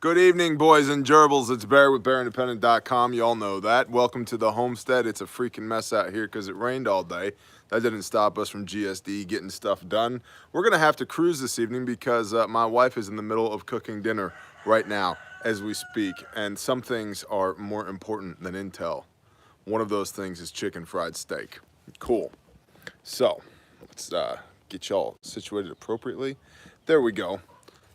Good evening, boys and gerbils. It's Barry with BearIndependent.com. You all know that. Welcome to the homestead. It's a freaking mess out here because it rained all day. That didn't stop us from GSD getting stuff done. We're going to have to cruise this evening because my wife is in the middle of cooking dinner right now as we speak. And some things are more important than intel. One of those things is chicken fried steak. Cool. So, let's get y'all situated appropriately. There we go.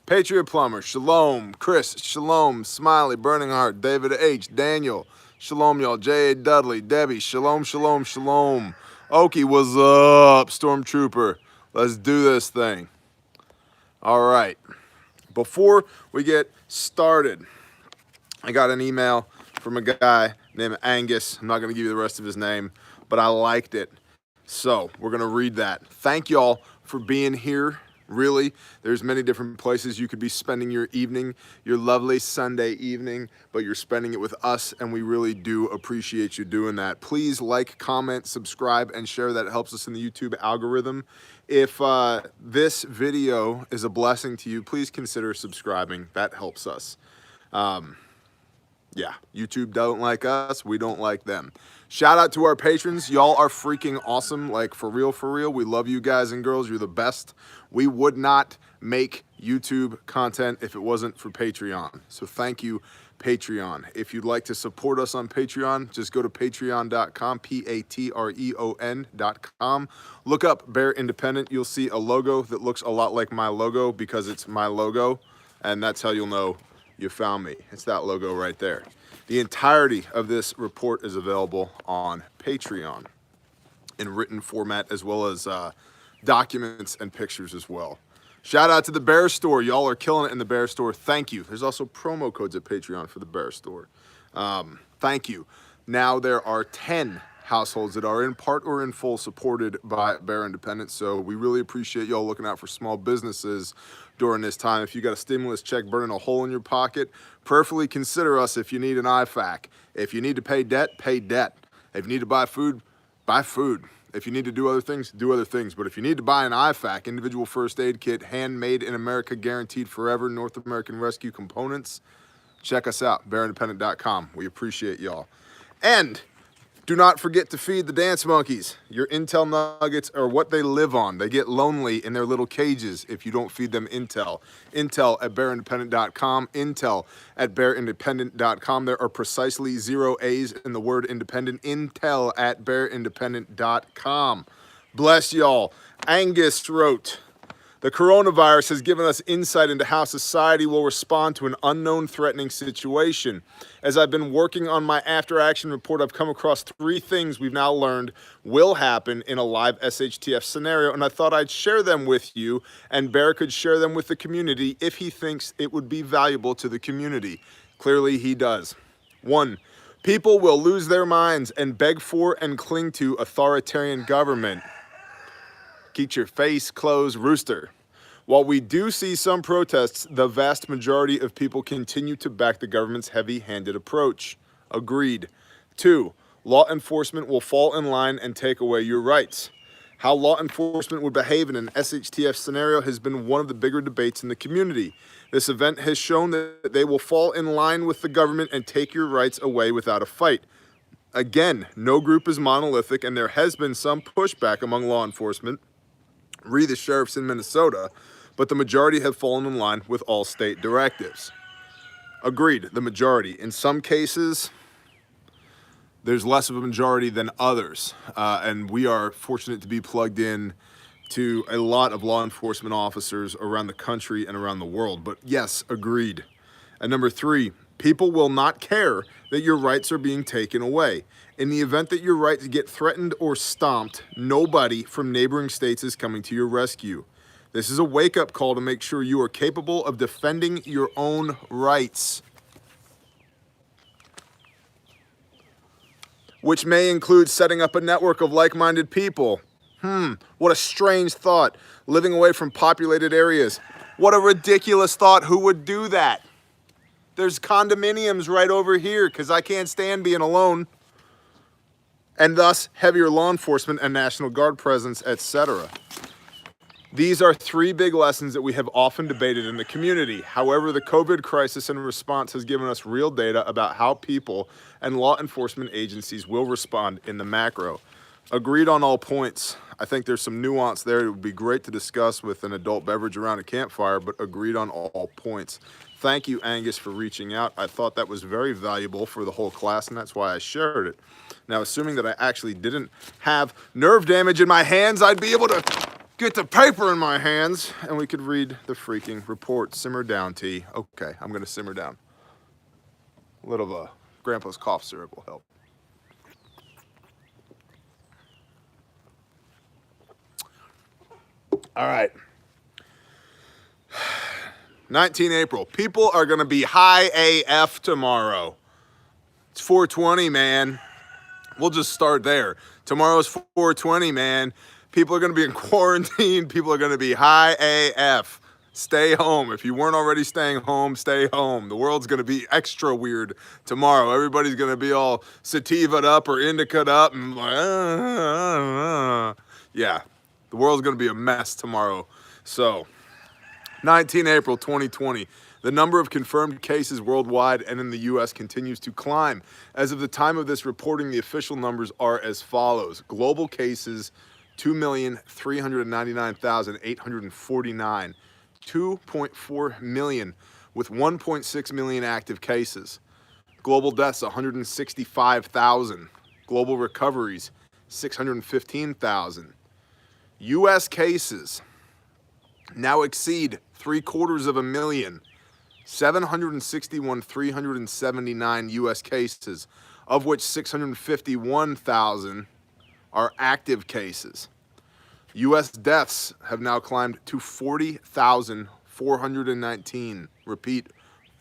Patriot Plumber, Shalom, Chris, Shalom, Smiley, Burning Heart, David H, Daniel, Shalom y'all, J.A. Dudley, Debbie, Shalom, Shalom, Shalom. Okie, what's up, Stormtrooper? Let's do this thing. All right, before we get started, I got an email from a guy named Angus. I'm not gonna give you the rest of his name, but I liked it. So we're gonna read that. Thank y'all for being here. Really, there's many different places you could be spending your evening, your lovely Sunday evening, but you're spending it with us, and we really do appreciate you doing that. Please like, comment, subscribe, and share. That helps us in the YouTube algorithm. If this video is a blessing to you, please consider subscribing. That helps us. Yeah, YouTube don't like us, we don't like them. Shout out to our patrons. Y'all are freaking awesome. Like, for real, for real. We love you guys and girls. You're the best. We would not make YouTube content if it wasn't for Patreon. So thank you, Patreon. If you'd like to support us on Patreon, just go to patreon.com, Patreon.com. Look up Bear Independent. You'll see a logo that looks a lot like my logo because it's my logo, and that's how you'll know you found me. It's that logo right there. The entirety of this report is available on Patreon in written format, as well as documents and pictures as well. Shout out to the Bear Store. Y'all are killing it in the Bear Store. Thank you. There's also promo codes at Patreon for the Bear Store. Thank you. Now there are 10 households that are in part or in full supported by Bear Independent, so we really appreciate y'all looking out for small businesses during this time. If you got a stimulus check burning a hole in your pocket, prayerfully consider us if you need an IFAC. If you need to pay debt, pay debt. If you need to buy food, buy food. If you need to do other things, do other things. But if you need to buy an IFAC, individual first aid kit, handmade in America, guaranteed forever, North American Rescue Components, check us out, BearIndependent.com. We appreciate y'all. And do not forget to feed the dance monkeys. Your intel nuggets are what they live on. They get lonely in their little cages if you don't feed them intel. Intel at BearIndependent.com. Intel at BearIndependent.com. There are precisely 0 A's in the word independent. Intel at BearIndependent.com. Bless y'all. Angus wrote, the coronavirus has given us insight into how society will respond to an unknown threatening situation. As I've been working on my after-action report, I've come across 3 things we've now learned will happen in a live SHTF scenario, and I thought I'd share them with you, and Bear could share them with the community if he thinks it would be valuable to the community. Clearly, he does. 1. People will lose their minds and beg for and cling to authoritarian government. Keep your face closed, rooster. While we do see some protests, the vast majority of people continue to back the government's heavy-handed approach. Agreed. 2. Law enforcement will fall in line and take away your rights. How law enforcement would behave in an SHTF scenario has been one of the bigger debates in the community. This event has shown that they will fall in line with the government and take your rights away without a fight. Again, no group is monolithic, and there has been some pushback among law enforcement. Re the sheriffs in Minnesota, but the majority have fallen in line with all state directives. Agreed, the majority. In some cases, there's less of a majority than others, and we are fortunate to be plugged in to a lot of law enforcement officers around the country and around the world. But yes, agreed. And number 3, people will not care that your rights are being taken away. In the event that your rights get threatened or stomped, nobody from neighboring states is coming to your rescue. This is a wake-up call to make sure you are capable of defending your own rights, which may include setting up a network of like-minded people. What a strange thought, living away from populated areas. What a ridiculous thought. Who would do that? There's condominiums right over here because I can't stand being alone. And thus heavier law enforcement and National Guard presence, etc. These are three big lessons that we have often debated in the community. However, the COVID crisis and response has given us real data about how people and law enforcement agencies will respond in the macro. Agreed on all points. I think there's some nuance there. It would be great to discuss with an adult beverage around a campfire, but agreed on all points. Thank you, Angus, for reaching out. I thought that was very valuable for the whole class, and that's why I shared it. Now, assuming that I actually didn't have nerve damage in my hands, I'd be able to get the paper in my hands and we could read the freaking report. Simmer down, T. Okay, I'm gonna simmer down. A little of Grandpa's cough syrup will help. All right. 19 April. People are gonna be high AF tomorrow. It's 420, man. We'll just start there. Tomorrow's 420, man. People are going to be in quarantine. People are going to be high AF. Stay home. If you weren't already staying home, stay home. The world's going to be extra weird tomorrow. Everybody's going to be all sativa'd up or indica'd up. And like, yeah, the world's going to be a mess tomorrow. So, 19 April 2020. The number of confirmed cases worldwide and in the U.S. continues to climb. As of the time of this reporting, the official numbers are as follows. Global cases, 2,399,849. 2.4 million with 1.6 million active cases. Global deaths, 165,000. Global recoveries, 615,000. U.S. cases now exceed 751,379 761,379 U.S. cases, of which 651,000 are active cases. U.S. deaths have now climbed to 40,419. Repeat,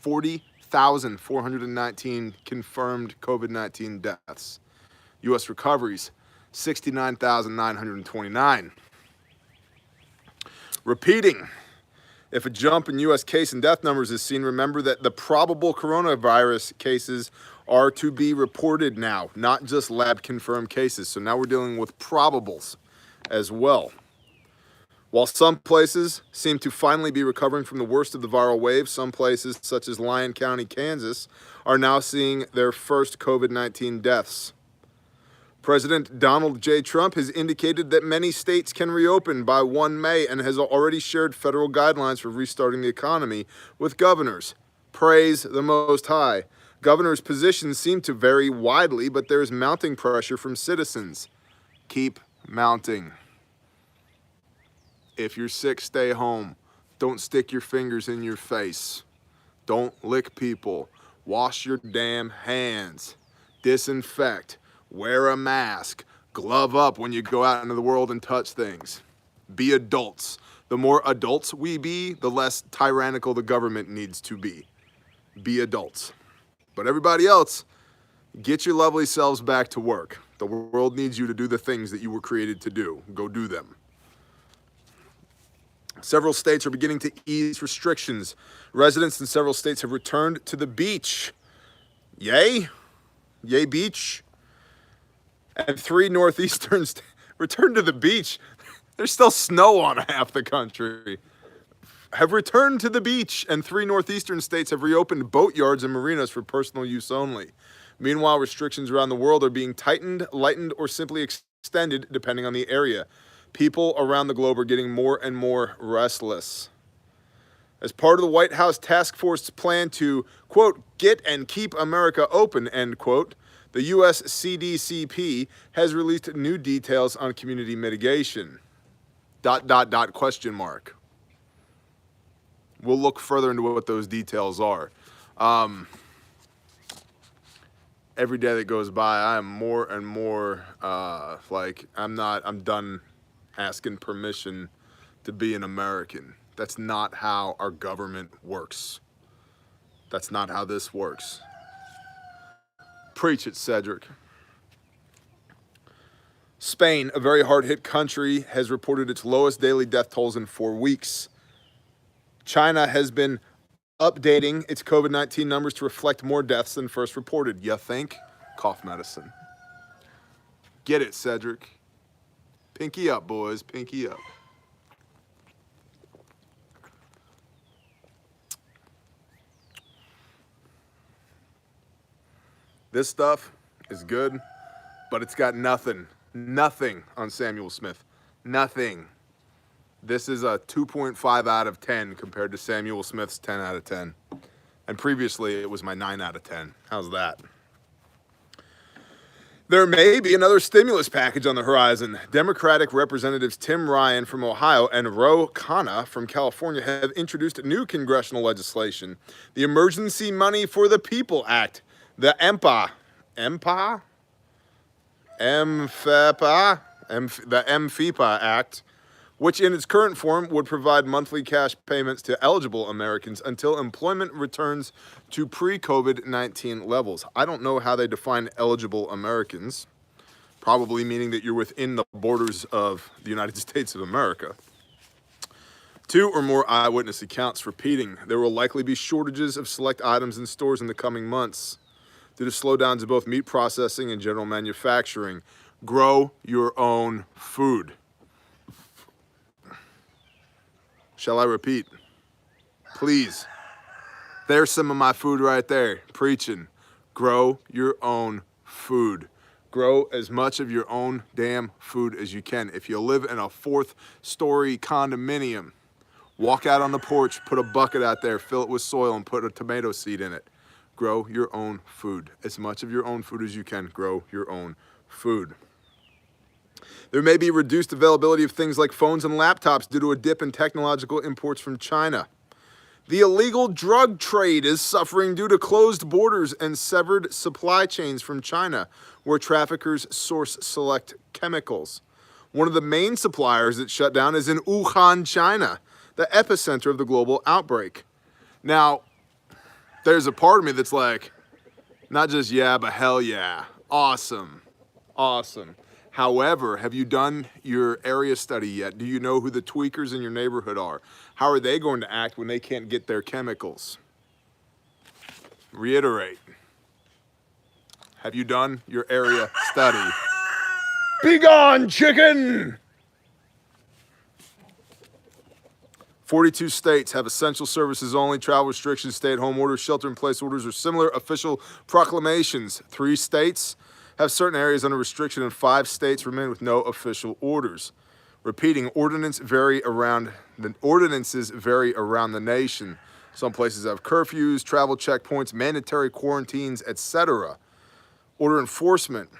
40,419 confirmed COVID-19 deaths. U.S. recoveries, 69,929. Repeating, if a jump in U.S. case and death numbers is seen, remember that the probable coronavirus cases are to be reported now, not just lab-confirmed cases. So now we're dealing with probables as well. While some places seem to finally be recovering from the worst of the viral wave, some places, such as Lyon County, Kansas, are now seeing their first COVID-19 deaths. President Donald J. Trump has indicated that many states can reopen by 1 May and has already shared federal guidelines for restarting the economy with governors. Praise the Most High. Governors' positions seem to vary widely, but there is mounting pressure from citizens. Keep mounting. If you're sick, stay home. Don't stick your fingers in your face. Don't lick people. Wash your damn hands. Disinfect. Wear a mask. Glove up when you go out into the world and touch things. Be adults. The more adults we be, the less tyrannical the government needs to be. Be adults. But everybody else, get your lovely selves back to work. The world needs you to do the things that you were created to do. Go do them. Several states are beginning to ease restrictions. Residents in several states have returned to the beach. Yay? Yay, beach. And 3 northeastern states returned to the beach. There's still snow on half the country. Have returned to the beach, and 3 northeastern states have reopened boat yards and marinas for personal use only. Meanwhile, restrictions around the world are being tightened, lightened, or simply extended depending on the area. People around the globe are getting more and more restless. As part of the White House task force's plan to, quote, get and keep America open, end quote, the U.S. CDCP has released new details on community mitigation. ... question mark. We'll look further into what those details are. Every day that goes by, I am more and more I'm done asking permission to be an American. That's not how our government works. That's not how this works. Preach it, Cedric. Spain, a very hard-hit country, has reported its lowest daily death tolls in 4 weeks. China has been updating its COVID-19 numbers to reflect more deaths than first reported. You think? Cough medicine. Get it, Cedric. Pinky up, boys. Pinky up. This stuff is good, but it's got nothing on Samuel Smith. Nothing. This is a 2.5 out of 10 compared to Samuel Smith's 10 out of 10. And previously, it was my 9 out of 10. How's that? There may be another stimulus package on the horizon. Democratic Representatives Tim Ryan from Ohio and Ro Khanna from California have introduced new congressional legislation. The Emergency Money for the People Act, the the MFIPA Act, which in its current form would provide monthly cash payments to eligible Americans until employment returns to pre-COVID-19 levels. I don't know how they define eligible Americans, probably meaning that you're within the borders of the United States of America. 2 or more eyewitness accounts repeating there will likely be shortages of select items in stores in the coming months due to slowdowns in both meat processing and general manufacturing. Grow your own food. Shall I repeat? Please. There's some of my food right there, preaching. Grow your own food. Grow as much of your own damn food as you can. If you live in a 4th-story condominium, walk out on the porch, put a bucket out there, fill it with soil, and put a tomato seed in it. Grow your own food. As much of your own food as you can. Grow your own food. There may be reduced availability of things like phones and laptops due to a dip in technological imports from China. The illegal drug trade is suffering due to closed borders and severed supply chains from China, where traffickers source select chemicals. One of the main suppliers that shut down is in Wuhan, China, the epicenter of the global outbreak. Now, there's a part of me that's like, not just yeah, but hell yeah. Awesome. Awesome. However, have you done your area study yet? Do you know who the tweakers in your neighborhood are? How are they going to act when they can't get their chemicals? Reiterate. Have you done your area study? Be gone, chicken! 42 states have essential services only, travel restrictions, stay-at-home orders, shelter-in-place orders, or similar official proclamations. 3 states have certain areas under restriction, and 5 states remain with no official orders. Repeating, ordinances vary around the nation. Some places have curfews, travel checkpoints, mandatory quarantines, etc. Order enforcement.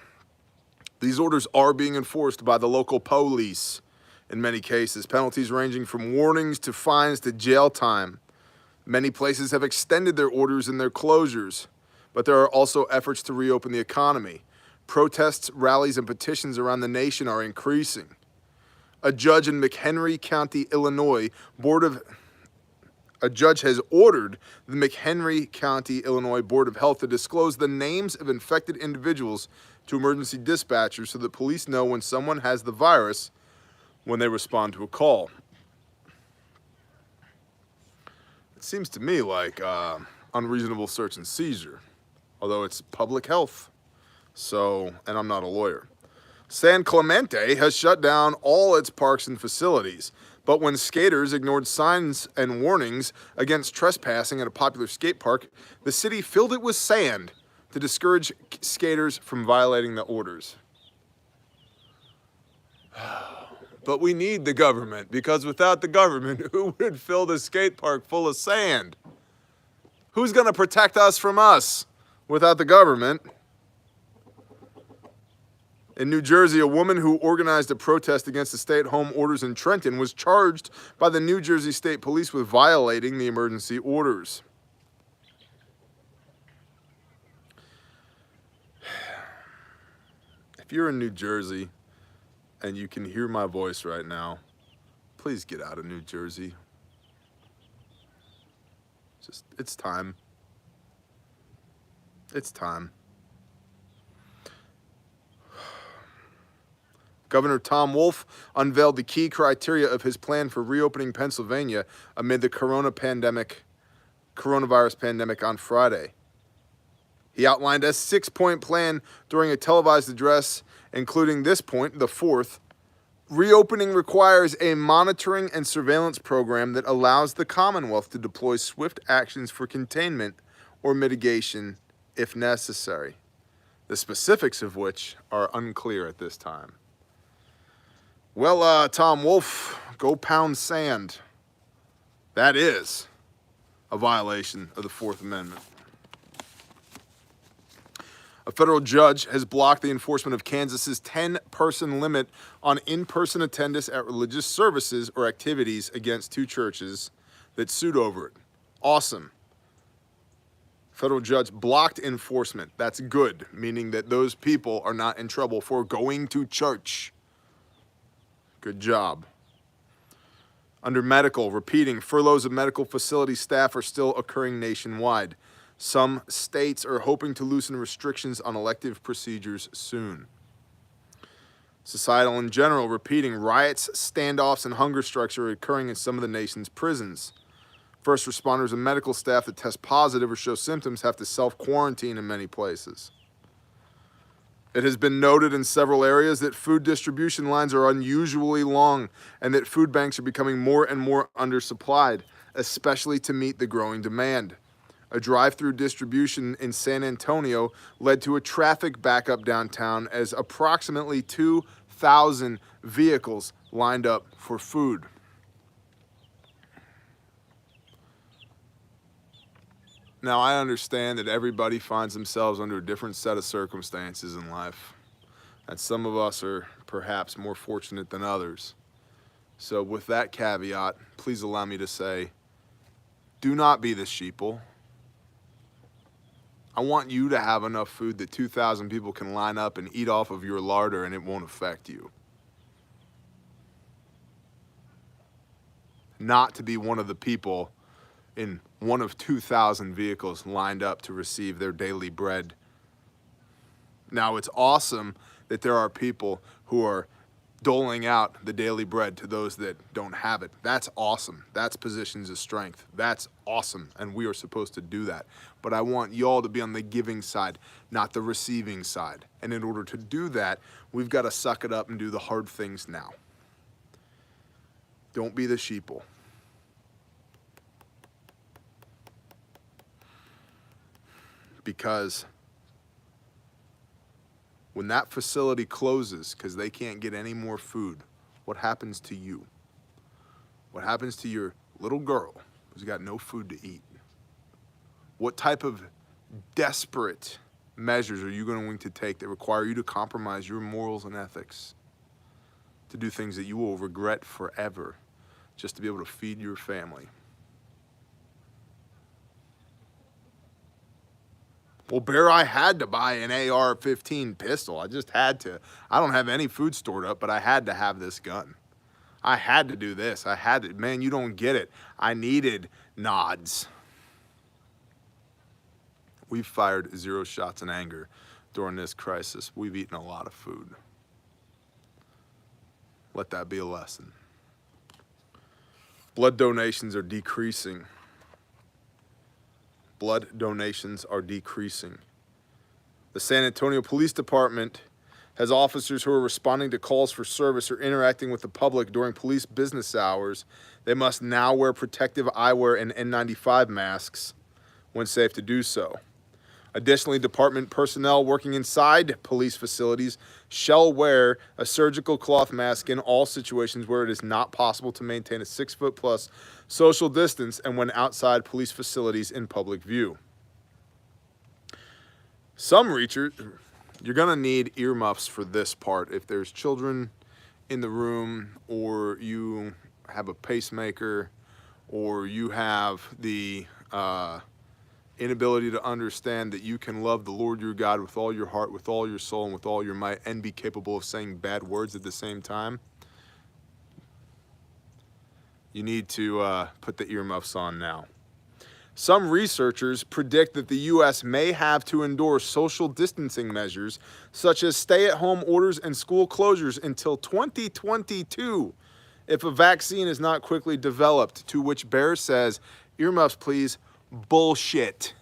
These orders are being enforced by the local police in many cases. Penalties ranging from warnings to fines to jail time. Many places have extended their orders and their closures, but there are also efforts to reopen the economy. Protests, rallies, and petitions around the nation are increasing. A judge in McHenry County, Illinois, a judge has ordered the McHenry County, Illinois Board of Health to disclose the names of infected individuals to emergency dispatchers so that police know when someone has the virus when they respond to a call. It seems to me like unreasonable search and seizure, although it's public health. So, and I'm not a lawyer. San Clemente has shut down all its parks and facilities, but when skaters ignored signs and warnings against trespassing at a popular skate park, the city filled it with sand to discourage skaters from violating the orders. But we need the government, because without the government, who would fill the skate park full of sand? Who's going to protect us from us without the government? In New Jersey, a woman who organized a protest against the stay-at-home orders in Trenton was charged by the New Jersey State Police with violating the emergency orders. If you're in New Jersey and you can hear my voice right now, please get out of New Jersey. It's time. It's time. Governor Tom Wolf unveiled the key criteria of his plan for reopening Pennsylvania amid the coronavirus pandemic on Friday. He outlined a 6-point plan during a televised address, including this point, the 4th. Reopening requires a monitoring and surveillance program that allows the Commonwealth to deploy swift actions for containment or mitigation if necessary. the specifics of which are unclear at this time. Well, Tom Wolf, go pound sand. That is a violation of the Fourth Amendment. A federal judge has blocked the enforcement of Kansas's 10-person limit on in-person attendance at religious services or activities against 2 churches that sued over it. Awesome. Federal judge blocked enforcement. That's good, meaning that those people are not in trouble for going to church. Good job. Under medical, repeating, furloughs of medical facility staff are still occurring nationwide. Some states are hoping to loosen restrictions on elective procedures soon. Societal in general, repeating, riots, standoffs, and hunger strikes are occurring in some of the nation's prisons. First responders and medical staff that test positive or show symptoms have to self-quarantine in many places. It has been noted in several areas that food distribution lines are unusually long and that food banks are becoming more and more undersupplied, especially to meet the growing demand. A drive-through distribution in San Antonio led to a traffic backup downtown as approximately 2,000 vehicles lined up for food. Now, I understand that everybody finds themselves under a different set of circumstances in life, and some of us are perhaps more fortunate than others. So with that caveat, please allow me to say, do not be the sheeple. I want you to have enough food that 2,000 people can line up and eat off of your larder and it won't affect you. Not to be one of the people in one of 2,000 vehicles lined up to receive their daily bread. Now, it's awesome that there are people who are doling out the daily bread to those that don't have it. That's awesome. That's positions of strength. That's awesome, and we are supposed to do that. But I want y'all to be on the giving side, not the receiving side. And in order to do that, we've got to suck it up and do the hard things now. Don't be the sheeple. Because when that facility closes because they can't get any more food, what happens to you? What happens to your little girl who's got no food to eat? What type of desperate measures are you going to take that require you to compromise your morals and ethics, to do things that you will regret forever just to be able to feed your family? Well, Bear, I had to buy an AR-15 pistol. I just had to. I don't have any food stored up, but I had to have this gun. I had to do this. I had to. Man, you don't get it. I needed nods. We've fired 0 shots in anger during this crisis. We've eaten a lot of food. Let that be a lesson. Blood donations are decreasing. Blood donations are decreasing. The San Antonio Police Department has officers who are responding to calls for service or interacting with the public during police business hours. They must now wear protective eyewear and N95 masks when safe to do so. Additionally, department personnel working inside police facilities shall wear a surgical cloth mask in all situations where it is not possible to maintain a 6-foot+ social distance and when outside police facilities in public view. Some reachers, you're going to need earmuffs for this part. If there's children in the room, or you have a pacemaker, or you have the inability to understand that you can love the Lord your God with all your heart, with all your soul, and with all your might, and be capable of saying bad words at the same time, you need to put the earmuffs on now. Some researchers predict that the U.S. may have to endorse social distancing measures, such as stay-at-home orders and school closures, until 2022 if a vaccine is not quickly developed, to which Bear says, earmuffs please, bullshit.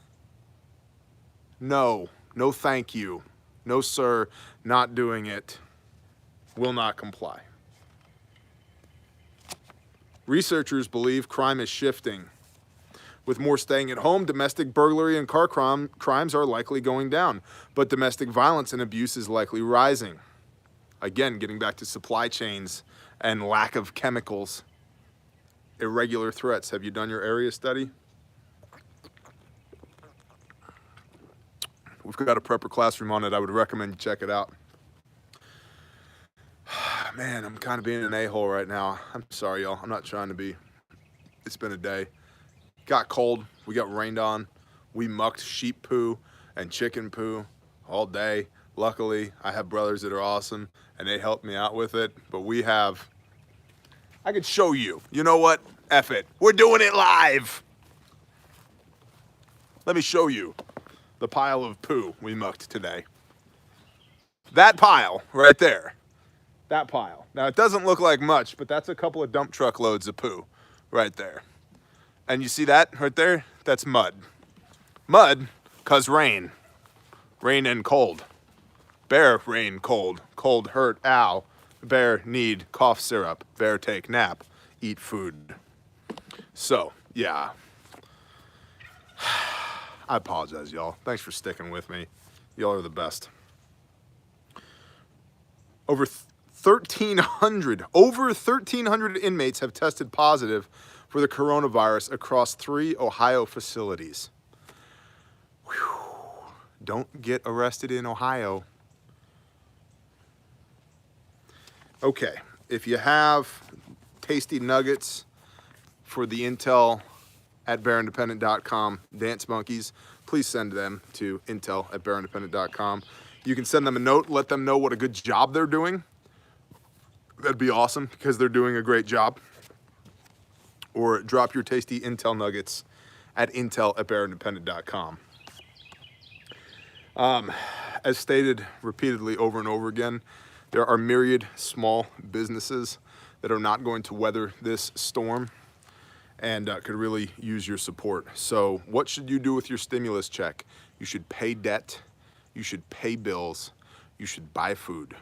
No, no thank you. No sir, not doing it. Will not comply. Researchers believe crime is shifting, With more staying at home, domestic burglary and car crimes are likely going down, but domestic violence and abuse is likely rising. Again, getting back to supply chains and lack of chemicals. Irregular threats. Have you done your area study? We've got a prepper classroom on it. I would recommend you check it out. Man, I'm kind of being an a-hole right now. I'm sorry, y'all. I'm not trying to be. It's been a day. Got cold. We got rained on. We mucked sheep poo and chicken poo all day. Luckily, I have brothers that are awesome, and they helped me out with it. But we have... I could show you. You know what? F it. We're doing it live. Let me show you the pile of poo we mucked today. That pile right there. That pile. Now, it doesn't look like much, but that's a couple of dump truck loads of poo right there. And you see that right there? That's mud. Mud, 'cause rain. Rain and cold. Bear, rain, cold. Cold hurt, ow. Bear need cough syrup. Bear take nap. Eat food. So, yeah. I apologize, y'all. Thanks for sticking with me. Y'all are the best. Over 1,300 inmates have tested positive for the coronavirus across 3 Ohio facilities. Whew. Don't get arrested in Ohio. Okay, if you have tasty nuggets for the intel at bearindependent.com, dance monkeys, please send them to intel@bearindependent.com. You can send them a note, let them know what a good job they're doing. That'd be awesome because they're doing a great job. Or drop your tasty intel nuggets at intel@bearindependent.com. As stated repeatedly over and over again, there are myriad small businesses that are not going to weather this storm and could really use your support. So what should you do with your stimulus check? You should pay debt, you should pay bills, you should buy food.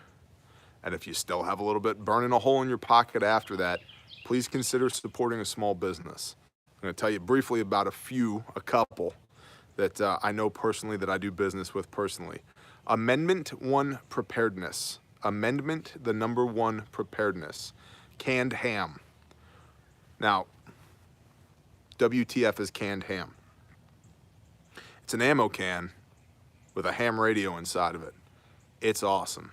And if you still have a little bit burning a hole in your pocket after that, please consider supporting a small business. I'm going to tell you briefly about a couple that I know personally, that I do business with personally. Amendment 1 Preparedness. Amendment the number 1 Preparedness. Canned ham. Now, WTF is canned ham. It's an ammo can with a ham radio inside of it. It's awesome.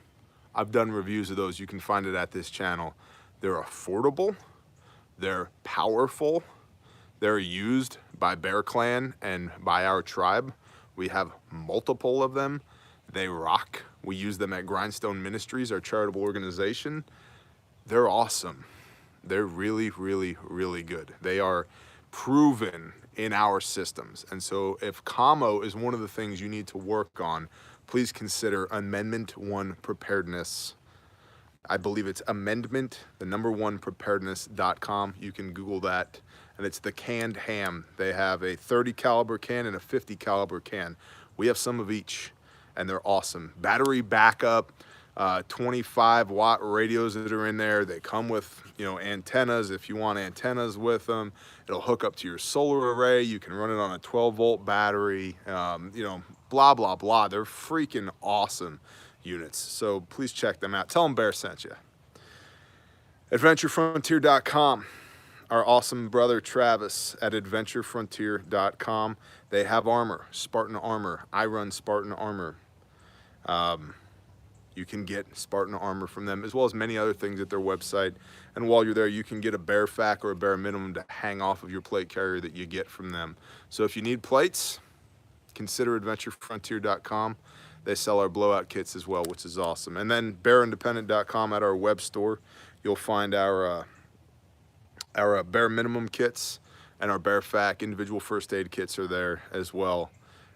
I've done reviews of those. You can find it at this channel. They're affordable. They're powerful. They're used by Bear Clan and by our tribe. We have multiple of them. They rock. We use them at Grindstone Ministries, our charitable organization. They're awesome. They're really, really, really good. They are proven in our systems. And so if commo is one of the things you need to work on, please consider Amendment 1 Preparedness. I believe it's amendment, the number 1 preparedness.com. You can Google that. And it's the canned ham. They have a 30 caliber can and a 50 caliber can. We have some of each, and they're awesome. Battery backup, 25 watt radios that are in there. They come with, antennas if you want antennas with them. It'll hook up to your solar array. You can run it on a 12 volt battery, blah, blah, blah. They're freaking awesome units. So please check them out. Tell them Bear sent you. AdventureFrontier.com. Our awesome brother Travis at AdventureFrontier.com. They have armor, Spartan armor. I run Spartan armor. You can get Spartan armor from them, as well as many other things at their website. And while you're there, you can get a Bear Fac or a Bear Minimum to hang off of your plate carrier that you get from them. So if you need plates, consider AdventureFrontier.com. They sell our blowout kits as well, which is awesome. And then BearIndependent.com, at our web store, you'll find our Bear Minimum kits and our Bear Fac individual first aid kits are there as well.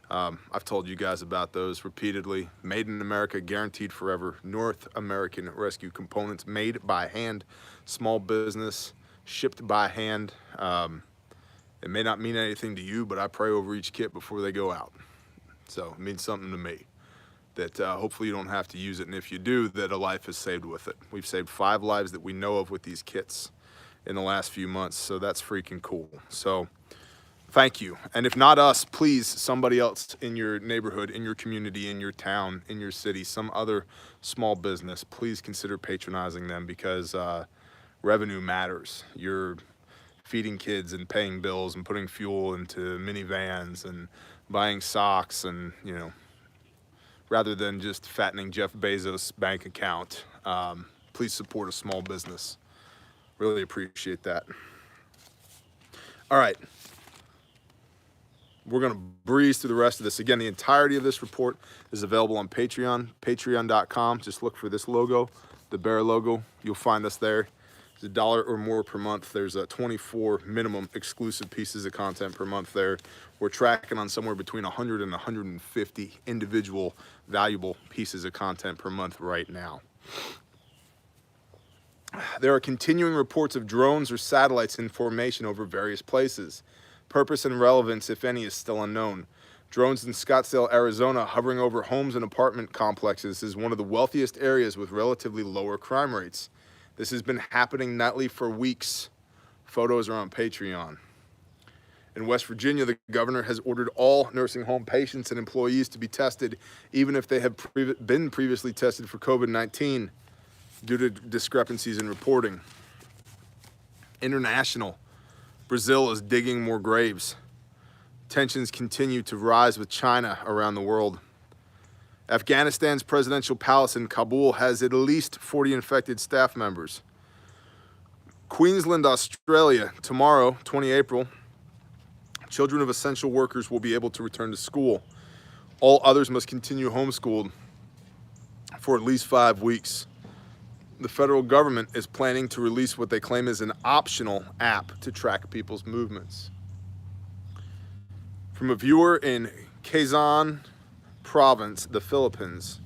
I've told you guys about those repeatedly. Made in America, guaranteed forever. North American rescue components, made by hand, small business, shipped by hand. It may not mean anything to you, but I pray over each kit before they go out. So it means something to me. That hopefully you don't have to use it, and if you do, that a life is saved with it. We've saved 5 lives that we know of with these kits in the last few months, so that's freaking cool. So Thank you. And if not us, please, somebody else in your neighborhood, in your community, in your town, in your city, some other small business, please consider patronizing them, because revenue matters. You're feeding kids and paying bills and putting fuel into minivans and buying socks, and, you know, rather than just fattening Jeff Bezos' bank account, please support a small business. Really appreciate that. All right. We're going to breeze through the rest of this. Again, the entirety of this report is available on Patreon, patreon.com. Just look for this logo, the bear logo. You'll find us there. It's $1 or more per month. There's 24 minimum exclusive pieces of content per month there. We're tracking on somewhere between 100 and 150 individual valuable pieces of content per month right now. There are continuing reports of drones or satellites in formation over various places. Purpose and relevance, if any, is still unknown. Drones in Scottsdale, Arizona, hovering over homes and apartment complexes, is one of the wealthiest areas with relatively lower crime rates. This has been happening nightly for weeks. Photos are on Patreon. In West Virginia, the governor has ordered all nursing home patients and employees to be tested, even if they have been previously tested for COVID-19, due to discrepancies in reporting. International. Brazil is digging more graves. Tensions continue to rise with China around the world. Afghanistan's presidential palace in Kabul has at least 40 infected staff members. Queensland, Australia, tomorrow, 20 April, children of essential workers will be able to return to school. All others must continue homeschooled for at least 5 weeks. The federal government is planning to release what they claim is an optional app to track people's movements. From a viewer in Quezon Province, the Philippines,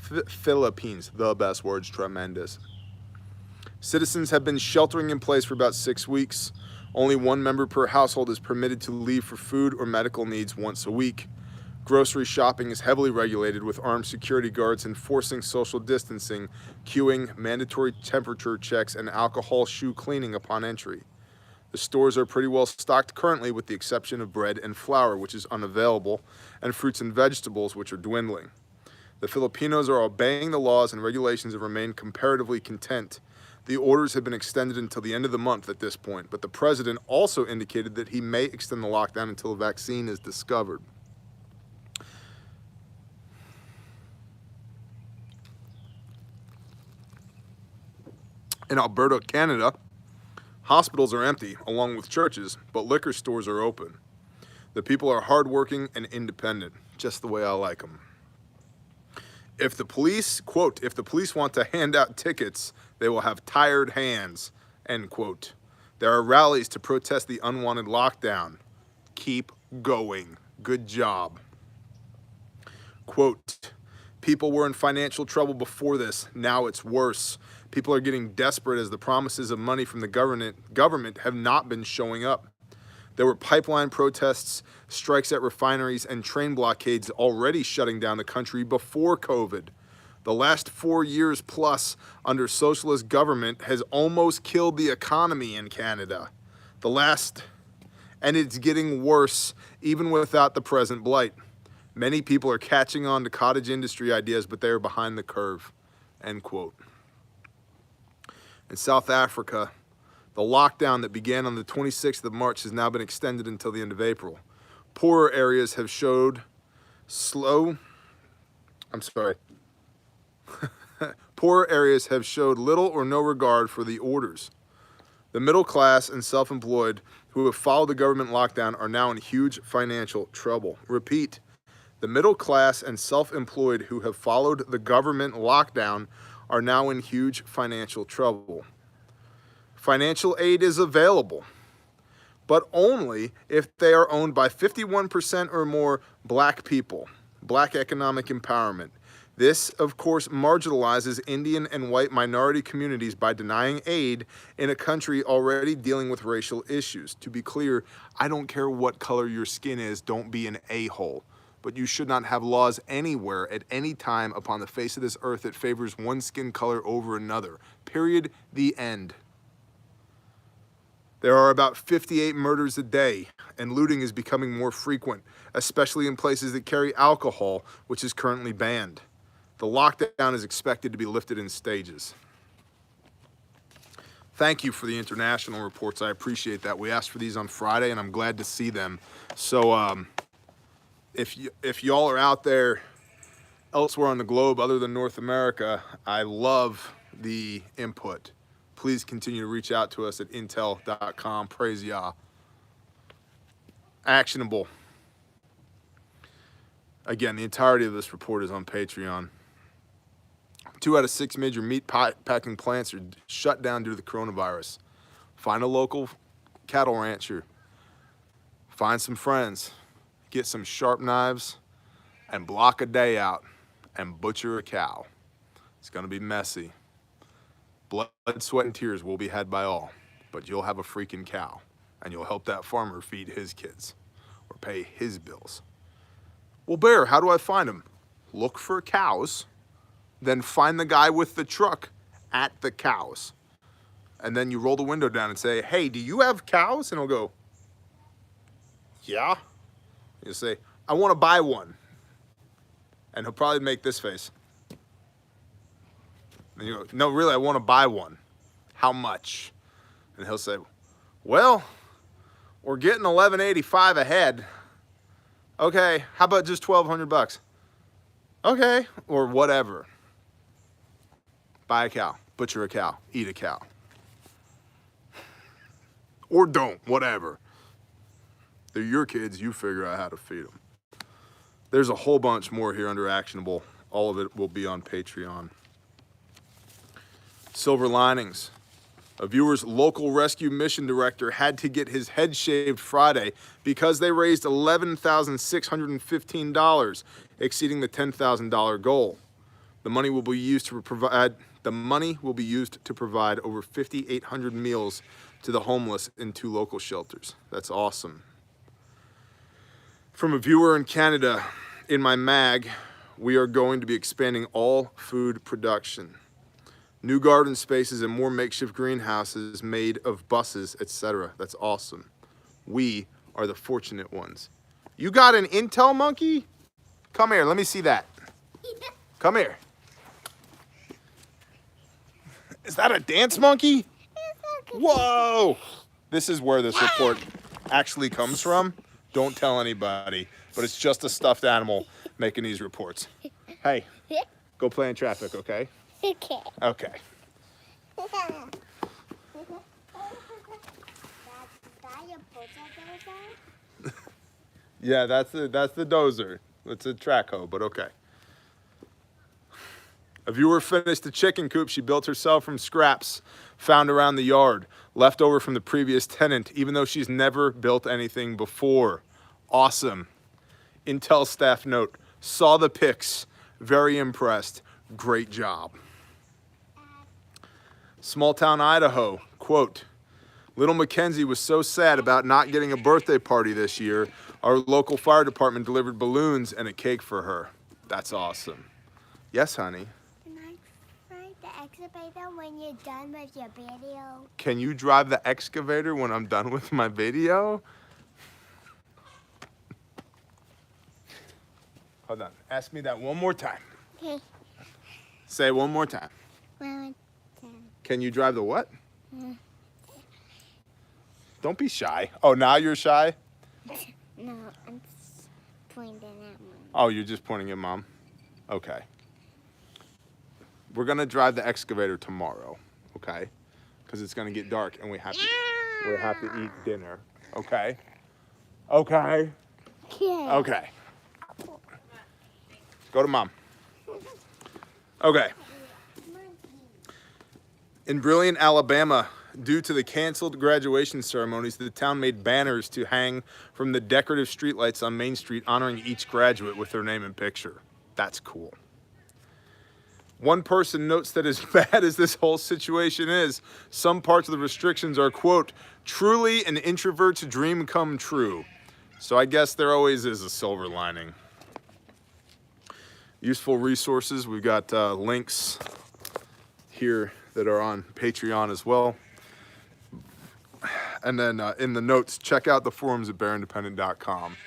the best words, tremendous. Citizens have been sheltering in place for about 6 weeks. Only one member per household is permitted to leave for food or medical needs once a week. Grocery shopping is heavily regulated, with armed security guards enforcing social distancing, queuing, mandatory temperature checks, and alcohol shoe cleaning upon entry. The stores are pretty well stocked currently, with the exception of bread and flour, which is unavailable, and fruits and vegetables, which are dwindling. The Filipinos are obeying the laws and regulations and remain comparatively content. The orders have been extended until the end of the month at this point, but the president also indicated that he may extend the lockdown until a vaccine is discovered. In Alberta, Canada, hospitals are empty, along with churches, but liquor stores are open. The people are hardworking and independent, just the way I like them. If the police, quote, if the police want to hand out tickets, they will have tired hands, end quote. There are rallies to protest the unwanted lockdown. Keep going. Good job. Quote, people were in financial trouble before this. Now it's worse. People are getting desperate as the promises of money from the government have not been showing up. There were pipeline protests, strikes at refineries, and train blockades already shutting down the country before COVID. The last 4 years plus under socialist government has almost killed the economy in Canada. And it's getting worse even without the present blight. Many people are catching on to cottage industry ideas, but they are behind the curve, end quote. In South Africa, the lockdown that began on the 26th of March has now been extended until the end of April. Poorer areas have showed little or no regard for the orders. The middle class and self-employed who have followed the government lockdown are now in huge financial trouble. Repeat, the middle class and self-employed who have followed the government lockdown are now in huge financial trouble. Financial aid is available, but only if they are owned by 51% or more black people, black economic empowerment. This, of course, marginalizes Indian and white minority communities by denying aid in a country already dealing with racial issues. To be clear, I don't care what color your skin is, don't be an a-hole. But you should not have laws anywhere at any time upon the face of this earth that favors one skin color over another. Period. The end. There are about 58 murders a day, and looting is becoming more frequent, especially in places that carry alcohol, which is currently banned. The lockdown is expected to be lifted in stages. Thank you for the international reports. I appreciate that. We asked for these on Friday, and I'm glad to see them. So if y'all are out there elsewhere on the globe other than North America, I love the input. Please continue to reach out to us at intel.com. Praise Yah. Actionable. Again, the entirety of this report is on Patreon. 2 out of 6 major meat packing plants are shut down due to the coronavirus. Find a local cattle rancher. Find some friends. Get some sharp knives and block a day out and butcher a cow. It's going to be messy. Blood, sweat, and tears will be had by all, but you'll have a freaking cow, and you'll help that farmer feed his kids or pay his bills. Well, Bear, how do I find them? Look for cows, then find the guy with the truck at the cows. And then you roll the window down and say, hey, do you have cows? And he'll go, yeah. You'll say, I want to buy one. And he'll probably make this face. And you go, no, really, I want to buy one. How much? And he'll say, well, we're getting $11.85 a head. Okay, how about just $1,200? Okay, or whatever. Buy a cow, butcher a cow, eat a cow. Or don't, whatever. They're your kids, you figure out how to feed them. There's a whole bunch more here under actionable. All of it will be on Patreon. Silver linings. A viewer's local rescue mission director had to get his head shaved Friday because they raised $11,615, exceeding the $10,000 goal. The money will be used to provide over 5,800 meals to the homeless in 2 local shelters. That's awesome. From a viewer in Canada, in my mag, we are going to be expanding all food production. New garden spaces and more makeshift greenhouses made of buses, etc. That's awesome. We are the fortunate ones. You got an Intel monkey? Come here, let me see that. Come here. Is that a dance monkey? Whoa! This is where this report actually comes from. Don't tell anybody, but it's just a stuffed animal making these reports. Hey, go play in traffic, okay? Okay. Okay. Yeah, that's the dozer. It's a track hoe, but okay. A viewer finished the chicken coop she built herself from scraps found around the yard, left over from the previous tenant, even though she's never built anything before. Awesome. Intel staff note, saw the pics, very impressed, great job. Small town Idaho, quote, little Mackenzie was so sad about not getting a birthday party this year, our local fire department delivered balloons and a cake for her. That's awesome. Yes, honey. Can I ride the excavator when you're done with your video? Can you drive the excavator when I'm done with my video? Hold on, ask me that one more time. Okay. Say it one more time. Can you drive the what? Don't be shy. Oh, now you're shy? No, I'm just pointing at Mom. Oh, you're just pointing at Mom? Okay. We're gonna drive the excavator tomorrow, okay? Because it's gonna get dark and we have to eat dinner, okay? Okay? Yeah. Okay. Go to Mom. Okay. In Brilliant, Alabama, due to the canceled graduation ceremonies, the town made banners to hang from the decorative streetlights on Main Street honoring each graduate with their name and picture. That's cool. One person notes that as bad as this whole situation is, some parts of the restrictions are, quote, truly an introvert's dream come true. So I guess there always is a silver lining. Useful resources, we've got links here that are on Patreon as well. And then in the notes, check out the forums at bearindependent.com.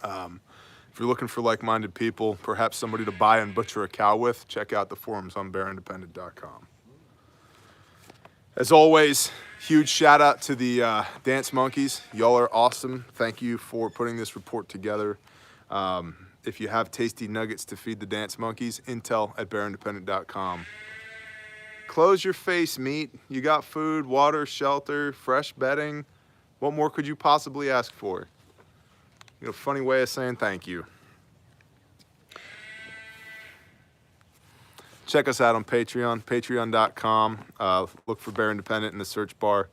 If you're looking for like-minded people, perhaps somebody to buy and butcher a cow with, check out the forums on bearindependent.com. As always, huge shout out to the dance monkeys. Y'all are awesome. Thank you for putting this report together. If you have tasty nuggets to feed the dance monkeys, intel at bearindependent.com. Close your face, meat. You got food, water, shelter, fresh bedding. What more could you possibly ask for? You know, funny way of saying thank you. Check us out on Patreon, patreon.com. Look for Bear Independent in the search bar.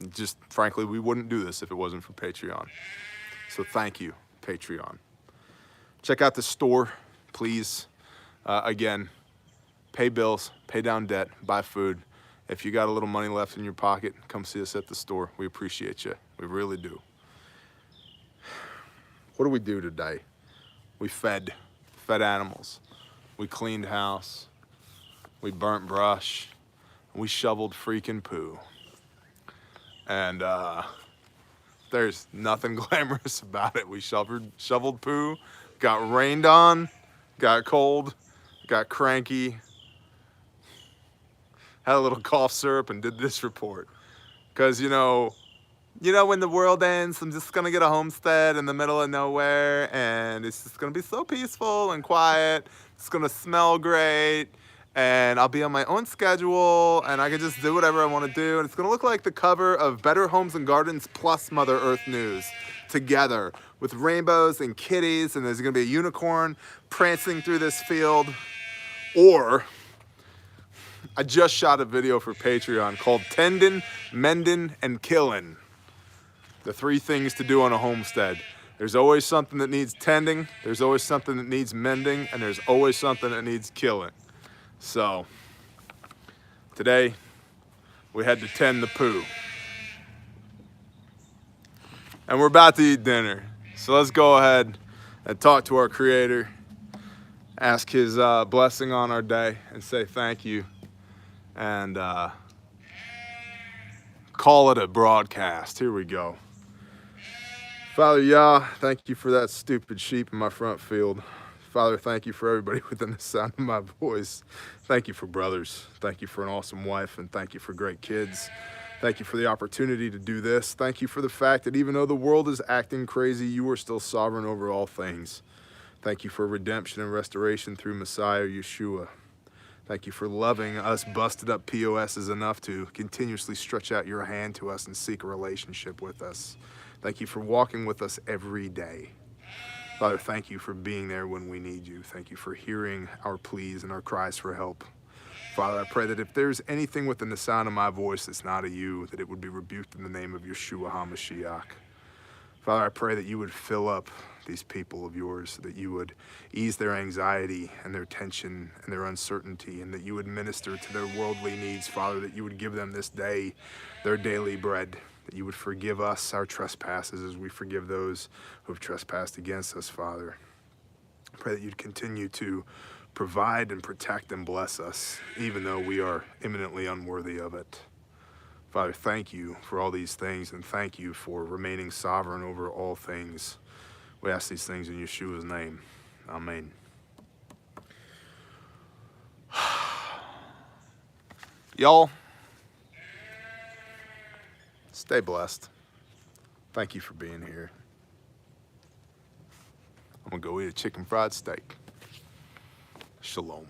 Just frankly, we wouldn't do this if it wasn't for Patreon. So thank you, Patreon. Check out the store, please. Again, pay bills, pay down debt, buy food. If you got a little money left in your pocket, come see us at the store. We appreciate you. We really do. What do we do today? We fed animals. We cleaned house. We burnt brush. We shoveled freaking poo. And there's nothing glamorous about it. We shoveled poo, got rained on, got cold, got cranky, had a little cough syrup, and did this report. Because, you know, when the world ends, I'm just going to get a homestead in the middle of nowhere, and it's just going to be so peaceful and quiet. It's going to smell great, and I'll be on my own schedule, and I can just do whatever I want to do, and it's going to look like the cover of Better Homes and Gardens plus Mother Earth News together with rainbows and kitties, and there's going to be a unicorn prancing through this field. Or I just shot a video for Patreon called Tendin', Mendin', and Killin'. The 3 things to do on a homestead. There's always something that needs tending, there's always something that needs mending, and there's always something that needs killing. So, today, we had to tend the poo. And we're about to eat dinner. So let's go ahead and talk to our Creator, ask His blessing on our day, and say thank you. And call it a broadcast. Here we go. Father Yah, thank you for that stupid sheep in my front field. Father, thank you for everybody within the sound of my voice. Thank you for brothers. Thank you for an awesome wife, and thank you for great kids. Thank you for the opportunity to do this. Thank you for the fact that even though the world is acting crazy, you are still sovereign over all things. Thank you for redemption and restoration through Messiah Yeshua. Thank you for loving us busted up POSs enough to continuously stretch out your hand to us and seek a relationship with us. Thank you for walking with us every day. Father, thank you for being there when we need you. Thank you for hearing our pleas and our cries for help. Father, I pray that if there's anything within the sound of my voice that's not of you, that it would be rebuked in the name of Yeshua HaMashiach. Father, I pray that you would fill up these people of yours, that you would ease their anxiety and their tension and their uncertainty, and that you would minister to their worldly needs, Father, that you would give them this day their daily bread, that you would forgive us our trespasses as we forgive those who have trespassed against us, Father. I pray that you'd continue to provide and protect and bless us, even though we are imminently unworthy of it. Father, thank you for all these things, and thank you for remaining sovereign over all things. We ask these things in Yeshua's name. Amen. Y'all, stay blessed. Thank you for being here. I'm gonna go eat a chicken fried steak. Shalom.